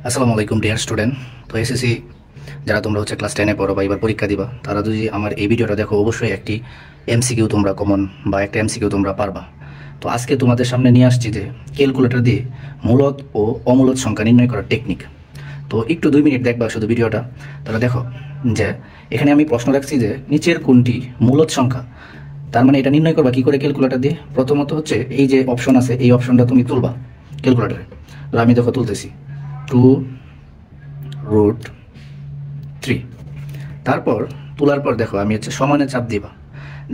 আসসালামু আলাইকুম dear student. তো এসএসসি যারা তোমরা হচ্ছে ক্লাস 10-এ পড়ো বা এবার পরীক্ষা দিবা, তারা যদি আমার এই ভিডিওটা দেখো অবশ্যই একটি এমসিকিউ তোমরা কমন বা একটা এমসিকিউ তোমরা পারবা। তো আজকে তোমাদের সামনে নিয়ে আসছি যে ক্যালকুলেটর দিয়ে মূলদ ও অমূলদ সংখ্যা নির্ণয় করার টেকনিক। তো একটু 2 মিনিট দেখবা শুধু ভিডিওটা, তাহলে দেখো যে এখানে আমি প্রশ্ন রাখছি যে নিচের কোনটি মূলদ সংখ্যা। তার মানে এটা নির্ণয় করবা কি করে ক্যালকুলেটর দিয়ে। প্রথমত হচ্ছে এই যে অপশন আছে, এই অপশনটা তুমি তুলবা ক্যালকুলেটরে। তো আমি দেখো তুলতেছি 2√3। তারপর তোলার পর দেখো আমি হচ্ছে সমানে চাপ দিবা,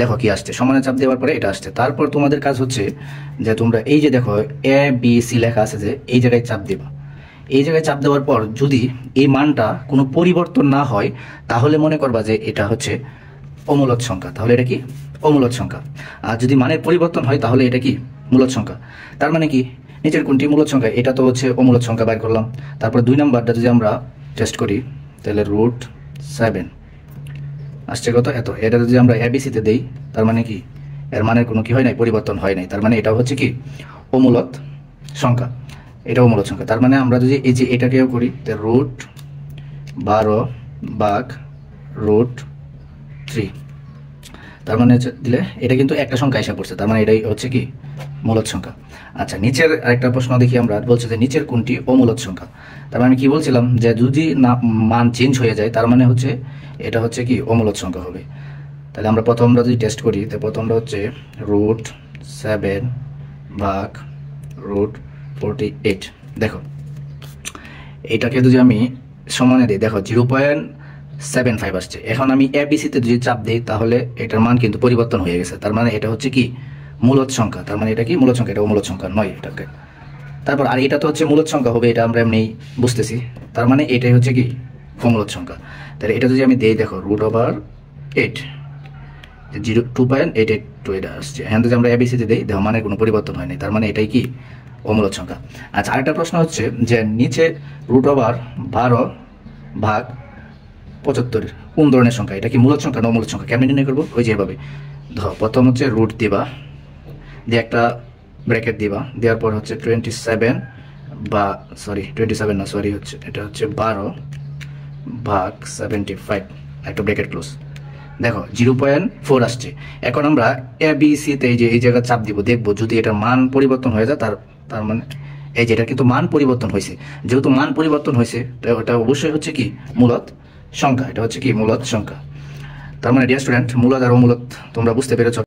দেখো কি আসছে। সমানে চাপ দেওয়ার পরে এটা আসছে। তারপর তোমাদের কাজ হচ্ছে যে তোমরা এই যে দেখো ABC লেখা আছে যে এই জায়গায় চাপ দিবা। এই জায়গায় চাপ দেওয়ার পর যদি এই মানটা কোনো পরিবর্তন না হয় তাহলে মনে করবা যে এটা হচ্ছে অমূলদ সংখ্যা। তাহলে এটা কি অমূলদ সংখ্যা। আর যদি মানের পরিবর্তন হয় তাহলে এটা কি মূলদ সংখ্যা। তার মানে কি নিচের কোনটি মূলদ সংখ্যা, এটা তো হচ্ছে অমূলদ সংখ্যা বাইর করলাম। তারপর 2 নাম্বারটা যদি আমরা টেস্ট করি তাহলে √7 আসছে কত এত। এটা যদি আমরা এবিসিতে দেই তার মানে কি এর মানের কোনো কি হয় নাই, পরিবর্তন হয় নাই। তার মানে এটা হচ্ছে কি অমূলদ সংখ্যা, এটা অমূলদ সংখ্যা। তার মানে আমরা যদি এই যে এটাকেও করি √12√3, তার মানে দিলে এটা কিন্তু একটা সংখ্যা এসে পড়ছে। তার মানে এটাই হচ্ছে কি মূলদ সংখ্যা। আচ্ছা, নিচের আরেকটা প্রশ্ন দেখি আমরা। বলছে যে নিচের কোনটি অমূলদ সংখ্যা। তার মানে আমি কি বলছিলাম যে যদি না মান চেঞ্জ হয়ে যায় তার মানে হচ্ছে এটা হচ্ছে কি অমূলদ সংখ্যা হবে। তাহলে আমরা প্রথমটা যদি টেস্ট করি তো প্রথমটা হচ্ছে √7/√48। দেখো এটাকে যদি আমি সমানে দিই, দেখো 0.75 আসছে। এখন আমি এবিসিতে যদি চাপ দিই তাহলে এটার মান কিন্তু পরিবর্তন হয়ে গেছে। তার মানে এটা হচ্ছে কি মূলদ সংখ্যা। তার মানে এটা কি মূলদ সংখ্যা, এটা মূলদ সংখ্যা নয় এটাকে। তারপর আর এটা তো হচ্ছে মূলদ সংখ্যা হবে, এটা আমরা এমনি বুঝতেছি। তার মানে এটাই হচ্ছে কি অমূলদ সংখ্যা। তাহলে এটা যদি আমি দেই, দেখো √8 2.882 এটা আসছে। এখান থেকে আমরা এবিসিতে দিই, দেখো মানের কোনো পরিবর্তন হয়নি। তার মানে এটাই কি অমূলদ সংখ্যা। আচ্ছা, আরেকটা প্রশ্ন হচ্ছে যে নিচে √12/75 কোন ধরনের সংখ্যা, এটা কি মূলদ সংখ্যা না অমূলদ সংখ্যা। কেমন নির্ণয় করবো, ওই যে এভাবে ধরো প্রথম হচ্ছে রুট দিবা, দিয়ে একটা ব্র্যাকেট দিবা, দেওয়ার পর হচ্ছে 27 না সরি হচ্ছে এটা হচ্ছে 12/75 একটা ব্র্যাকেট ক্লোজ। দেখো 0.4 আসছে। এখন আমরা এবিসিতে এই যে এই জায়গায় চাপ দিব, দেখবো যদি এটার মান পরিবর্তন হয়ে যায় তার মানে এই যে এটা কিন্তু মান পরিবর্তন হয়েছে। যেহেতু মান পরিবর্তন হয়েছে ওটা অবশ্যই হচ্ছে কি মূলদ সংখ্যা, এটা হচ্ছে কি মূলদ সংখ্যা। তার মানে ডিয়ার স্টুডেন্ট, মূলদ আর অমূলদ তোমরা বুঝতে পেরেছ।